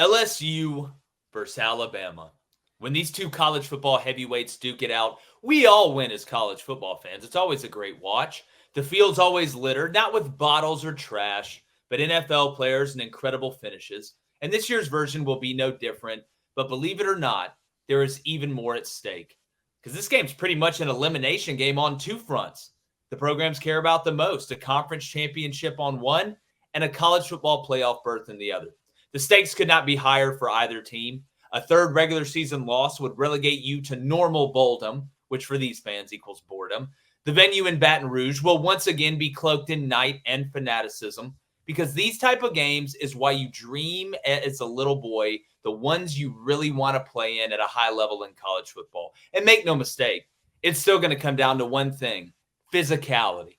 LSU versus Alabama. When these two college football heavyweights duke it out, we all win as college football fans. It's always a great watch. The field's always littered, not with bottles or trash, but NFL players and incredible finishes. And this year's version will be no different. But believe it or not, there is even more at stake. Because this game's pretty much an elimination game on two fronts. The programs care about the most, a conference championship on one and a college football playoff berth in the other. The stakes could not be higher for either team. A third regular season loss would relegate you to normal boredom, which for these fans equals boredom. The venue in Baton Rouge will once again be cloaked in night and fanaticism, because these type of games is why you dream as a little boy, the ones you really want to play in at a high level in college football. And make no mistake, it's still going to come down to one thing: physicality.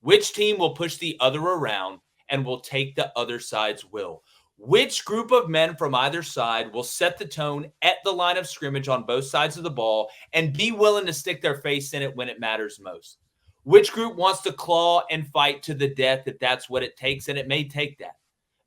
Which team will push the other around and will take the other side's will? Which group of men from either side will set the tone at the line of scrimmage on both sides of the ball and be willing to stick their face in it when it matters most? Which group wants to claw and fight to the death if that's what it takes, and it may take that.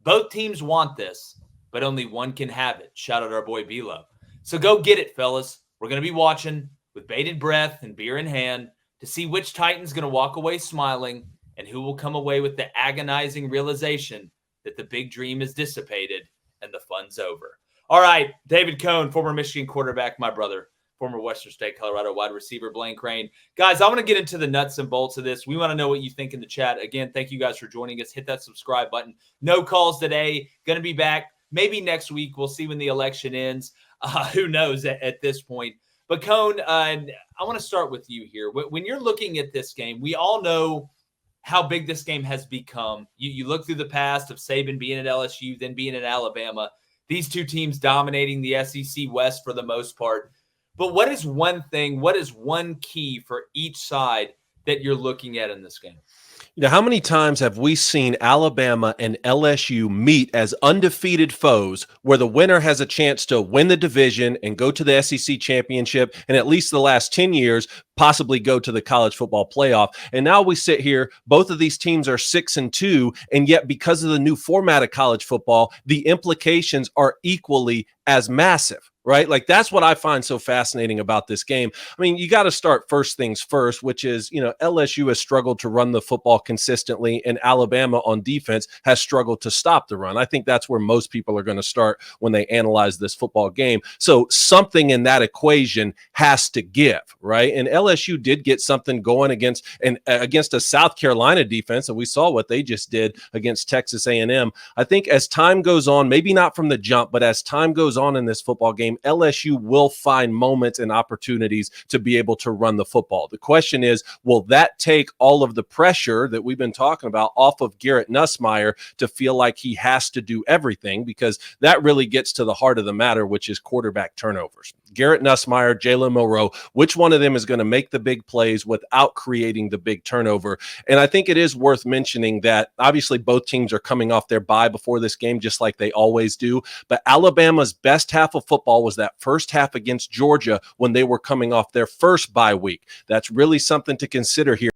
Both teams want this, but only one can have it. Shout out our boy B-Lo. So go get it, fellas. We're going to be watching with bated breath and beer in hand to see which Titan's going to walk away smiling and who will come away with the agonizing realization that the big dream is dissipated and the fun's over. All right, David Cohn, former Michigan quarterback, my brother, former Western State, Colorado wide receiver, Blaine Crain. Guys, I want to get into the nuts and bolts of this. We want to know what you think in the chat. Again, thank you guys for joining us. Hit that subscribe button. No calls today. Going to be back maybe next week. We'll see when the election ends. Who knows at this point. But Cohn, I want to start with you here. When you're looking at this game, we all know how big this game has become. You look through the past of Saban being at LSU, then being at Alabama, these two teams dominating the SEC West for the most part. But what is one key for each side that you're looking at in this game? How many times have we seen Alabama and LSU meet as undefeated foes where the winner has a chance to win the division and go to the SEC championship, and at least the last 10 years, possibly go to the college football playoff? And now we sit here, both of these teams are 6-2, and yet because of the new format of college football, the implications are equally as massive. Right? Like, that's what I find so fascinating about this game. I mean, you got to start first things first, which is, LSU has struggled to run the football consistently, and Alabama on defense has struggled to stop the run. I think that's where most people are going to start when they analyze this football game. So something in that equation has to give, right? And LSU did get something going against a South Carolina defense, and we saw what they just did against Texas A&M. I think as time goes on, maybe not from the jump, but as time goes on in this football game, LSU will find moments and opportunities to be able to run the football. The question is, will that take all of the pressure that we've been talking about off of Garrett Nussmeier to feel like he has to do everything? Because that really gets to the heart of the matter, which is quarterback turnovers. Garrett Nussmeier, Jalen Milroe, which one of them is going to make the big plays without creating the big turnover? And I think it is worth mentioning that obviously both teams are coming off their bye before this game, just like they always do. But Alabama's best half of football was that first half against Georgia when they were coming off their first bye week. That's really something to consider here,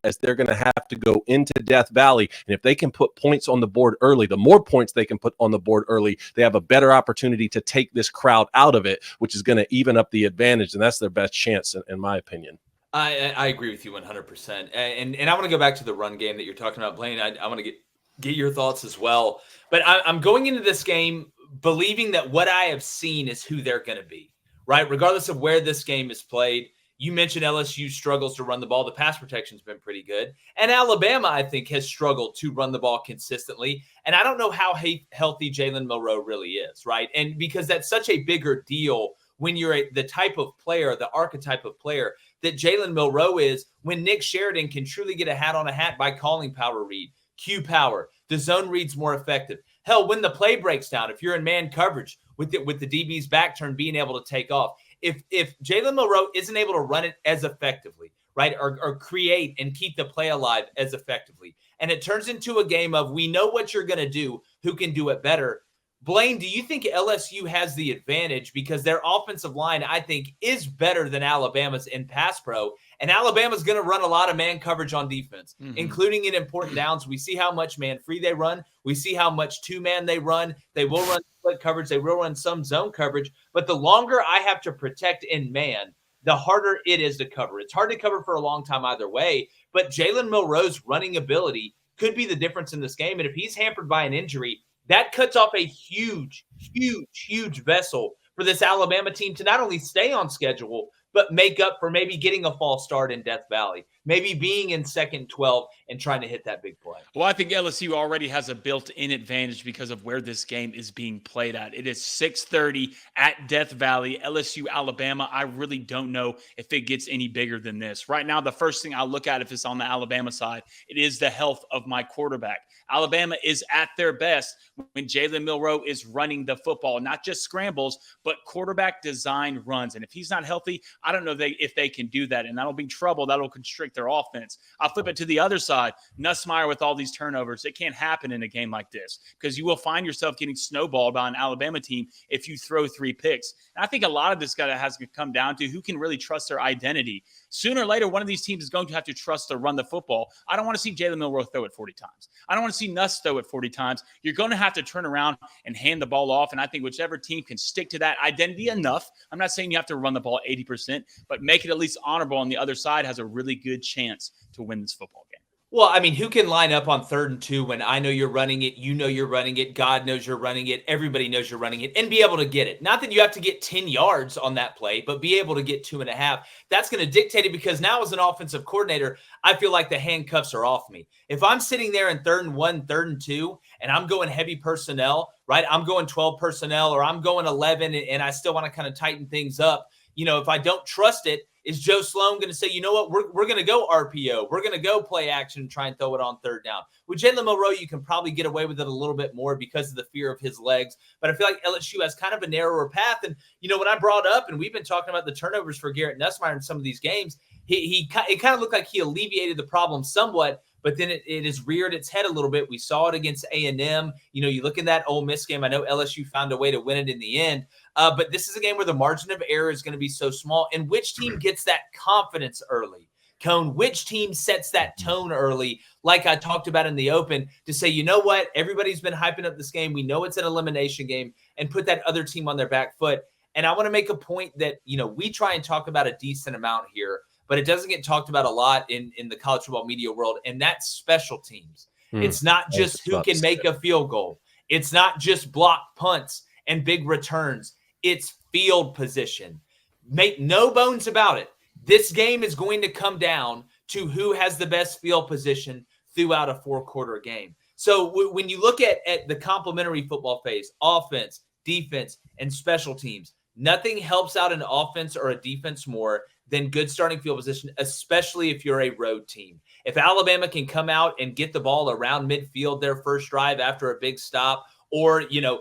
as they're going to have to go into Death Valley. And if they can put points on the board early, the more points they can put on the board early, they have a better opportunity to take this crowd out of it, which is going to even up the advantage. And that's their best chance, in my opinion. I agree with you 100%. And I want to go back to the run game that you're talking about, Blaine. I want to get your thoughts as well. But I'm going into this game believing that what I have seen is who they're going to be, right? Regardless of where this game is played. You mentioned LSU struggles to run the ball. The pass protection's been pretty good. And Alabama, I think, has struggled to run the ball consistently. And I don't know how healthy Jalen Milroe really is, right? And because that's such a bigger deal when you're the type of player, the archetype of player that Jalen Milroe is, when Nick Sheridan can truly get a hat on a hat by calling power read, Q power, the zone read's more effective. Hell, when the play breaks down, if you're in man coverage with the DB's back turn being able to take off, if Jalen Milroe isn't able to run it as effectively, right, or create and keep the play alive as effectively, and it turns into a game of we know what you're going to do, who can do it better, Blaine, do you think LSU has the advantage because their offensive line, I think, is better than Alabama's in pass pro, and Alabama's going to run a lot of man coverage on defense, including in important downs. We see how much man free they run. We see how much two-man they run. They will run split coverage. They will run some zone coverage. But the longer I have to protect in man, the harder it is to cover. It's hard to cover for a long time either way, but Jalen Milroe's running ability could be the difference in this game. And if he's hampered by an injury, that cuts off a huge, huge, huge vessel for this Alabama team to not only stay on schedule, but make up for maybe getting a false start in Death Valley, maybe being in second 12 and trying to hit that big play. Well, I think LSU already has a built-in advantage because of where this game is being played at. It is 6:30 at Death Valley, LSU, Alabama. I really don't know if it gets any bigger than this. Right now, the first thing I'll look at if it's on the Alabama side, it is the health of my quarterback. Alabama is at their best when Jalen Milroe is running the football, not just scrambles, but quarterback design runs. And if he's not healthy, I don't know if they can do that, and that'll be trouble. That'll constrict their offense. I'll flip it to the other side. Nussmeier with all these turnovers. It can't happen in a game like this because you will find yourself getting snowballed by an Alabama team if you throw 3 picks. And I think a lot of this has to come down to who can really trust their identity. Sooner or later, one of these teams is going to have to trust to run the football. I don't want to see Jalen Milroe throw it 40 times. I don't want to see Nuss throw it 40 times. You're going to have to turn around and hand the ball off, and I think whichever team can stick to that identity enough, I'm not saying you have to run the ball 80%, but make it at least honorable on the other side has a really good chance to win this football game. Well, I mean, who can line up on 3rd and 2 when I know you're running it, you know you're running it, God knows you're running it, everybody knows you're running it, and be able to get it? Not that you have to get 10 yards on that play, but be able to get 2.5. That's going to dictate it because now as an offensive coordinator, I feel like the handcuffs are off me. If I'm sitting there in 3rd and 1, 3rd and 2, and I'm going heavy personnel, right? I'm going 12 personnel or I'm going 11 and I still want to kind of tighten things up. You know, if I don't trust it, is Joe Sloan going to say, you know what, we're going to go RPO. We're going to go play action and try and throw it on 3rd down. With Jalen Milroe, you can probably get away with it a little bit more because of the fear of his legs. But I feel like LSU has kind of a narrower path. And, you know, when I brought up, and we've been talking about the turnovers for Garrett Nussmeier in some of these games, it kind of looked like he alleviated the problem somewhat, but then it has reared its head a little bit. We saw it against A&M. You know, you look in that Ole Miss game. I know LSU found a way to win it in the end, but this is a game where the margin of error is going to be so small. And which team gets that confidence early? Cone, which team sets that tone early, like I talked about in the open, to say, you know what, everybody's been hyping up this game. We know it's an elimination game, and put that other team on their back foot. And I want to make a point that, you know, we try and talk about a decent amount here, but it doesn't get talked about a lot in the college football media world, and that's special teams. It's not just who can make a field goal. It's not just block punts and big returns. It's field position. Make no bones about it. This game is going to come down to who has the best field position throughout a 4-quarter game. So when you look at the complementary football phase, offense, defense, and special teams, nothing helps out an offense or a defense more than good starting field position, especially if you're a road team. If Alabama can come out and get the ball around midfield their first drive after a big stop, or, you know,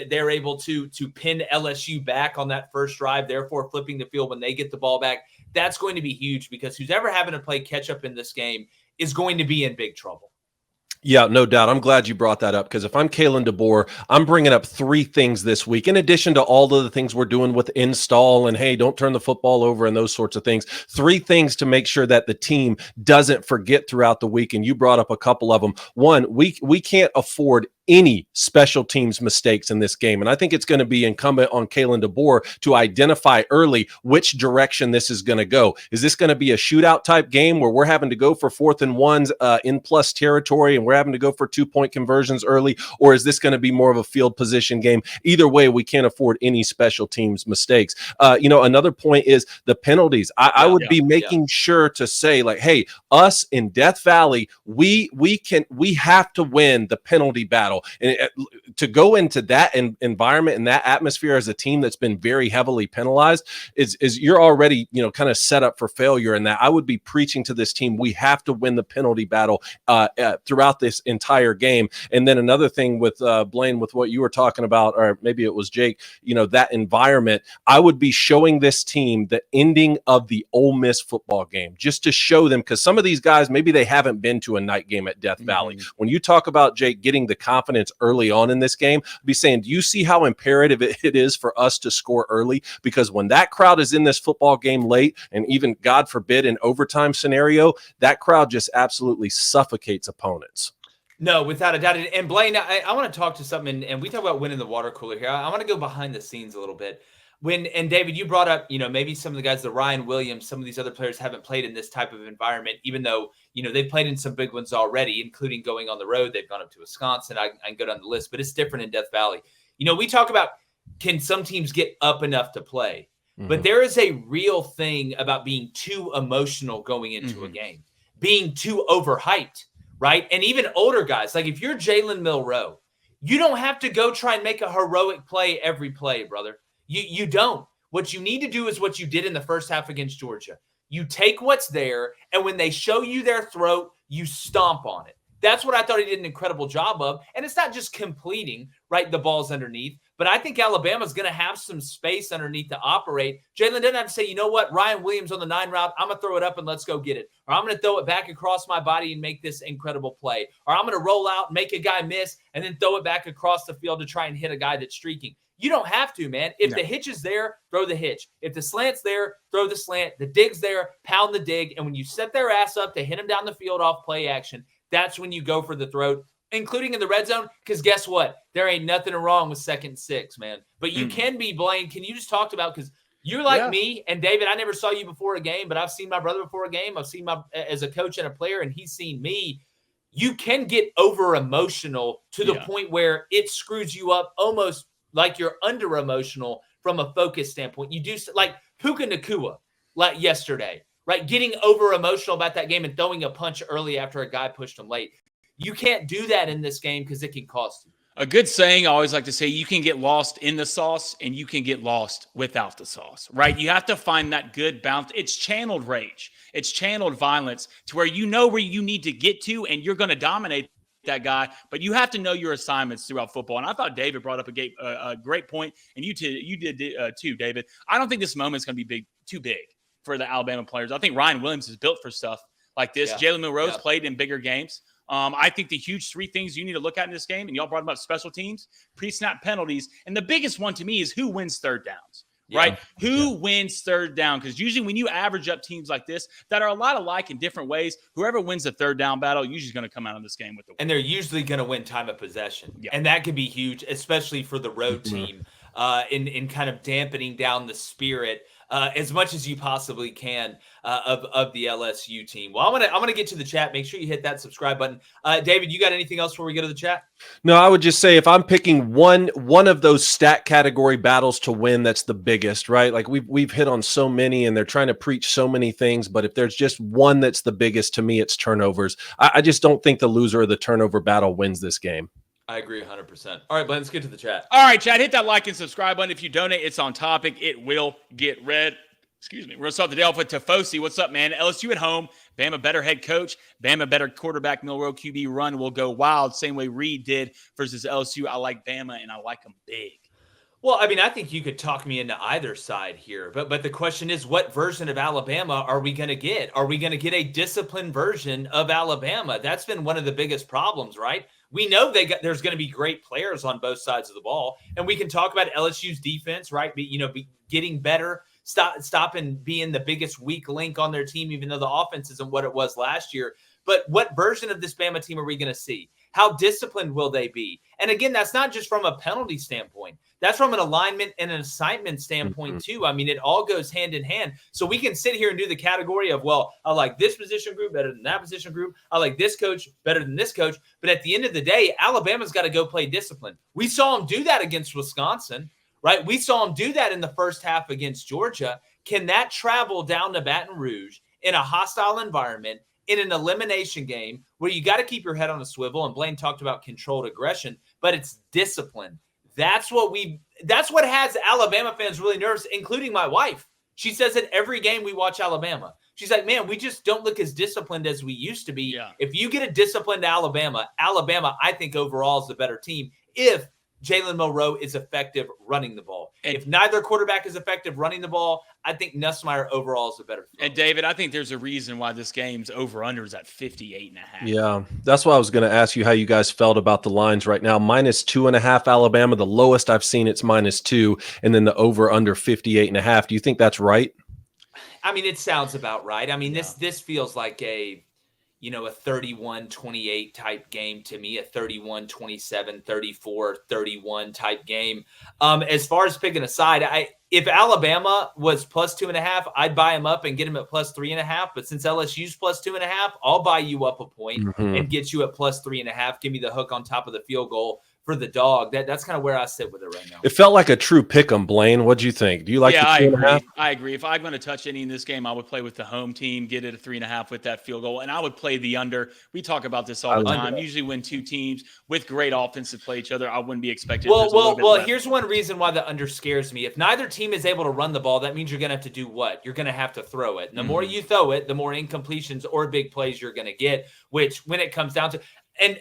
they're able to pin LSU back on that first drive, therefore flipping the field when they get the ball back, that's going to be huge because who's ever having to play catch up in this game is going to be in big trouble. Yeah, no doubt. I'm glad you brought that up because if I'm Kalen DeBoer, I'm bringing up 3 things this week, in addition to all of the things we're doing with install and, hey, don't turn the football over and those sorts of things. 3 things to make sure that the team doesn't forget throughout the week, and you brought up a couple of them. One, we can't afford any special teams mistakes in this game. And I think it's going to be incumbent on Kalen DeBoer to identify early which direction this is going to go. Is this going to be a shootout type game where we're having to go for 4th and 1s in plus territory and we're having to go for 2-point conversions early? Or is this going to be more of a field position game? Either way, we can't afford any special teams mistakes. You know, another point is the penalties. I would be making sure to say, like, hey, us in Death Valley, we have to win the penalty battle. And to go into that environment and that atmosphere as a team that's been very heavily penalized is you're already, you know, kind of set up for failure in that. I would be preaching to this team, we have to win the penalty battle throughout this entire game. And then another thing with Blaine, with what you were talking about, or maybe it was Jake, you know, that environment, I would be showing this team the ending of the Ole Miss football game, just to show them, because some of these guys, maybe they haven't been to a night game at Death Valley. When you talk about, Jake, getting the confidence confidence early on in this game, I'd be saying, do you see how imperative it is for us to score early? Because when that crowd is in this football game late, and even, God forbid, an overtime scenario, that crowd just absolutely suffocates opponents. No, without a doubt. And Blaine, I want to talk to something, and we talk about winning the water cooler here. I want to go behind the scenes a little bit. And David, you brought up, maybe some of the guys, the Ryan Williams, some of these other players haven't played in this type of environment, even though, they've played in some big ones already, including going on the road. They've gone up to Wisconsin. I can go down the list, but it's different in Death Valley. We talk about, can some teams get up enough to play? But there is a real thing about being too emotional going into a game, being too overhyped, right? And even older guys, like if you're Jalen Milroe, you don't have to go try and make a heroic play every play, brother. You don't. What you need to do is what you did in the first half against Georgia. You take what's there, and when they show you their throat, you stomp on it. That's what I thought he did an incredible job of. And it's not just completing, right, the balls underneath, but I think Alabama's going to have some space underneath to operate. Jalen doesn't have to say, you know what, Ryan Williams on the 9 route, I'm going to throw it up and let's go get it. Or I'm going to throw it back across my body and make this incredible play. Or I'm going to roll out, make a guy miss, and then throw it back across the field to try and hit a guy that's streaking. You don't have to, man. If the hitch is there, throw the hitch. If the slant's there, throw the slant. The dig's there, pound the dig. And when you set their ass up to hit them down the field off play action, that's when you go for the throat, including in the red zone, because guess what? There ain't nothing wrong with 2nd and 6, man. But you can be, Blaine, can you just talk about, because you're like me, and David, I never saw you before a game, but I've seen my brother before a game. I've seen as a coach and a player, and he's seen me. You can get over-emotional to the point where it screws you up almost like you're under-emotional from a focus standpoint. You do, like Puka Nacua, like yesterday, right? Getting over-emotional about that game and throwing a punch early after a guy pushed him late. You can't do that in this game because it can cost you. A good saying, I always like to say, you can get lost in the sauce and you can get lost without the sauce, right? You have to find that good balance. It's channeled rage. It's channeled violence to where you know where you need to get to and you're going to dominate that guy, but you have to know your assignments throughout football. And I thought David brought up a great point, and you did too, David. I don't think this moment is going to be too big for the Alabama players. I think Ryan Williams is built for stuff like this. Jalen Milroe's played in bigger games. I think the huge 3 things you need to look at in this game, and y'all brought them up: special teams, pre-snap penalties, and the biggest one to me is who wins third downs. Right? Who wins third down? Because usually when you average up teams like this that are a lot alike in different ways, whoever wins the third down battle usually is going to come out of this game with the win. And they're usually going to win time of possession. And that could be huge, especially for the road team, in kind of dampening down the spirit as much as you possibly can of the LSU team. Well, I'm gonna get to the chat. Make sure you hit that subscribe button. David, you got anything else before we go to the chat? No, I would just say if I'm picking one of those stat category battles to win, that's the biggest, right? Like we've hit on so many, and they're trying to preach so many things. But if there's just one that's the biggest, to me, it's turnovers. I just don't think the loser of the turnover battle wins this game. I agree 100%. All right, Blaine, let's get to the chat. All right, chat, hit that like and subscribe button. If you donate, it's on topic. It will get read. Excuse me. We're going to start the day off with Tifosi. What's up, man? LSU at home. Bama better head coach. Bama better quarterback. Milroe QB run will go wild. Same way Reed did versus LSU. I like Bama, and I like them big. Well, I mean, I think you could talk me into either side here, but the question is, what version of Alabama are we going to get? Are we going to get a disciplined version of Alabama? That's been one of the biggest problems, right? We know there's going to be great players on both sides of the ball, and we can talk about LSU's defense, right? Be getting better, stop and being the biggest weak link on their team, even though the offense isn't what it was last year. But what version of this Bama team are we going to see? How disciplined will they be? And again, that's not just from a penalty standpoint. That's from an alignment and an assignment standpoint too. I mean, it all goes hand in hand. So we can sit here and do the category of, well, I like this position group better than that position group. I like this coach better than this coach. But at the end of the day, Alabama's got to go play discipline. We saw them do that against Wisconsin, right? We saw them do that in the first half against Georgia. Can that travel down to Baton Rouge in a hostile environment, in an elimination game where you got to keep your head on a swivel? And Blaine talked about controlled aggression, but it's discipline. That's what has Alabama fans really nervous, including my wife. She says it every game we watch Alabama. She's like, man, we just don't look as disciplined as we used to be. Yeah. If you get a disciplined Alabama, I think overall is the better team if Jalen Milroe is effective running the ball. And if neither quarterback is effective running the ball, I think Nussmeier overall is a better throw. And David, I think there's a reason why this game's over-under is at 58.5. Yeah, that's why I was going to ask you how you guys felt about the lines right now. -2.5 Alabama, the lowest I've seen it's -2, and then the over under 58.5. Do you think that's right? I mean, it sounds about right. I mean, this feels like a 31-28 type game to me, a 31-27, 34-31 type game. As far as picking a side, if Alabama was +2.5, I'd buy them up and get them at +3.5. But since LSU's +2.5, I'll buy you up a point and get you at +3.5. Give me the hook on top of the field goal for the dog. That's kind of where I sit with it right now. It felt like a true pick 'em, Blaine. What'd you think? Do you like the 2.5? I agree. If I'm going to touch any in this game, I would play with the home team, get it a 3.5 with that field goal, and I would play the under. We talk about this all the time. Usually when two teams with great offensive play each other, I wouldn't be expected. Well, here's one reason why the under scares me. If neither team is able to run the ball, that means you're going to have to do what? You're going to have to throw it. And the more you throw it, the more incompletions or big plays you're going to get, which when it comes down to – and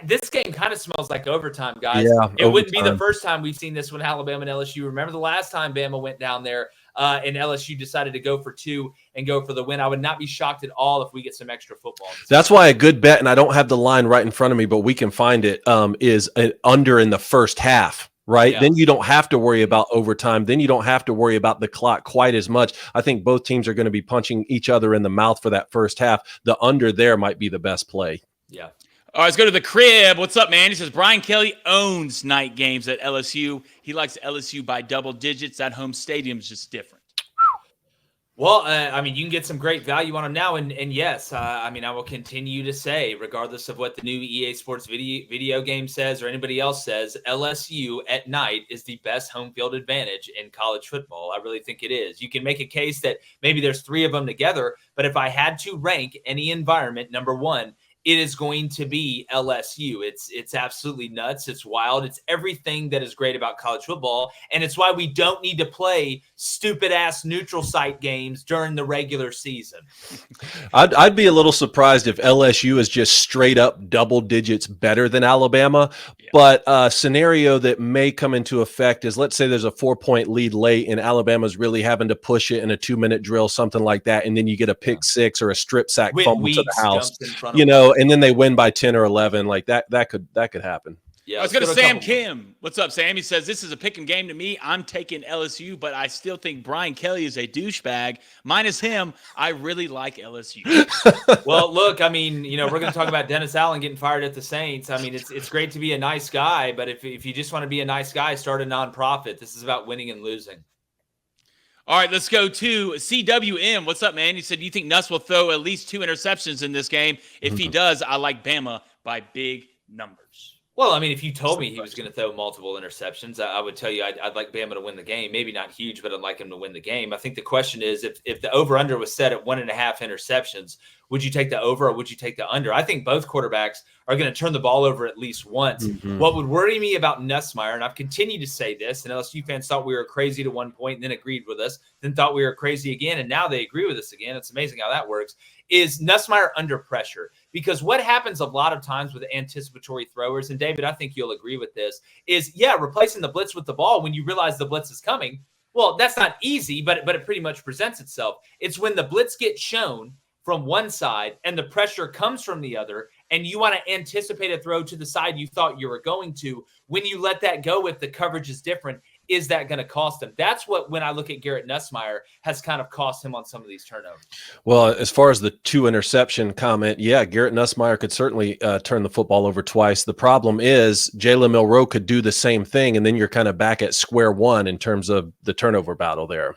this game kind of smells like overtime, guys. Yeah, it wouldn't be the first time we've seen this when Alabama and LSU. Remember the last time Bama went down there and LSU decided to go for 2 and go for the win. I would not be shocked at all if we get some extra football. That's why a good bet, and I don't have the line right in front of me, but we can find it, is an under in the first half. Right. Yeah. Then you don't have to worry about overtime. Then you don't have to worry about the clock quite as much. I think both teams are going to be punching each other in the mouth for that first half. The under there might be the best play. Yeah. All right, let's go to the crib. What's up, man? He says Brian Kelly owns night games at LSU. He likes LSU by double digits. That home stadium's just different. Well, I mean, you can get some great value on them now. And yes, I mean, I will continue to say, regardless of what the new EA Sports video game says or anybody else says, LSU at night is the best home field advantage in college football. I really think it is. You can make a case that maybe there's 3 of them together, but if I had to rank any environment, number 1, it is going to be LSU. It's absolutely nuts. It's wild. It's everything that is great about college football. And it's why we don't need to play stupid ass neutral site games during the regular season. I'd be a little surprised if LSU is just straight up double digits better than Alabama. Yeah. But a scenario that may come into effect is, let's say there's a 4-point lead late and Alabama's really having to push it in a 2-minute drill, something like that. And then you get a pick 6 or a strip sack fumble to the house, and then they win by 10 or 11. Like that could happen. Yeah, let's go to Sam Kim. What's up, Sam? He says, this is a pick 'em game to me. I'm taking LSU, but I still think Brian Kelly is a douchebag. Minus him, I really like LSU. Well, look, I mean, we're going to talk about Dennis Allen getting fired at the Saints. I mean, it's great to be a nice guy, but if you just want to be a nice guy, start a nonprofit. This is about winning and losing. All right, let's go to CWM. What's up, man? He said, do you think Nuss will throw at least 2 interceptions in this game? If he does, I like Bama by big numbers. Well, I mean, if you told me he was going to throw multiple interceptions, I would tell you I'd like Bama to win the game. Maybe not huge, but I'd like him to win the game. I think the question is, if the over-under was set at 1.5 interceptions, would you take the over or would you take the under? I think both quarterbacks are going to turn the ball over at least once. What would worry me about Nussmeier, and I've continued to say this, and LSU fans thought we were crazy to one point and then agreed with us, then thought we were crazy again, and now they agree with us again. It's amazing how that works, is Nussmeier under pressure. Because what happens a lot of times with anticipatory throwers, and David, I think you'll agree with this, is, replacing the blitz with the ball when you realize the blitz is coming. Well, that's not easy, but it pretty much presents itself. It's when the blitz gets shown from one side and the pressure comes from the other, and you want to anticipate a throw to the side you thought you were going to. When you let that go, if the coverage is different, is that going to cost him? That's what, when I look at Garrett Nussmeier, has kind of cost him on some of these turnovers. Well, as far as the 2 interception comment, Garrett Nussmeier could certainly turn the football over twice. The problem is Jalen Milroe could do the same thing, and then you're kind of back at square one in terms of the turnover battle there.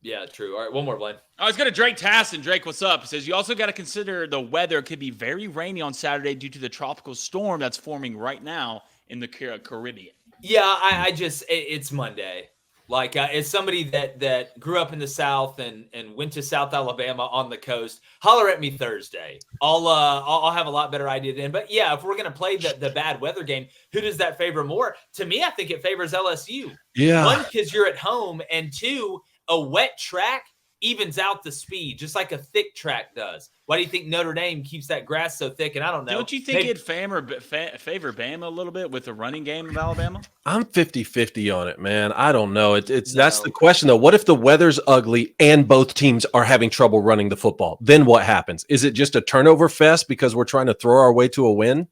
Yeah, true. All right, one more, Blaine. I was going to Drake Tassin. Drake, what's up? He says, you also got to consider the weather could be very rainy on Saturday due to the tropical storm that's forming right now in the Caribbean. Yeah, it's Monday. Like, as somebody that grew up in the South and went to South Alabama on the coast, holler at me Thursday. I'll have a lot better idea then. But yeah, if we're gonna play the bad weather game, who does that favor more? To me, I think it favors LSU. Yeah. 1, because you're at home, and 2, a wet track evens out the speed, just like a thick track does. Why do you think Notre Dame keeps that grass so thick? And I don't know. Don't you think it'd favor Bama a little bit with the running game of Alabama? I'm 50-50 on it, man. I don't know. That's the question, though. What if the weather's ugly and both teams are having trouble running the football? Then what happens? Is it just a turnover fest because we're trying to throw our way to a win?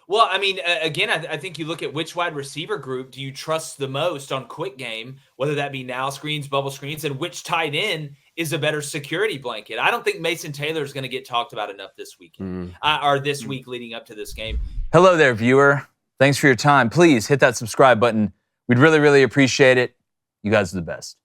Well, I mean, again, I think you look at which wide receiver group do you trust the most on quick game, whether that be now screens, bubble screens, and which tight end is a better security blanket. I don't think Mason Taylor is going to get talked about enough this weekend or this week leading up to this game. Hello there, viewer. Thanks for your time. Please hit that subscribe button. We'd really, really appreciate it. You guys are the best.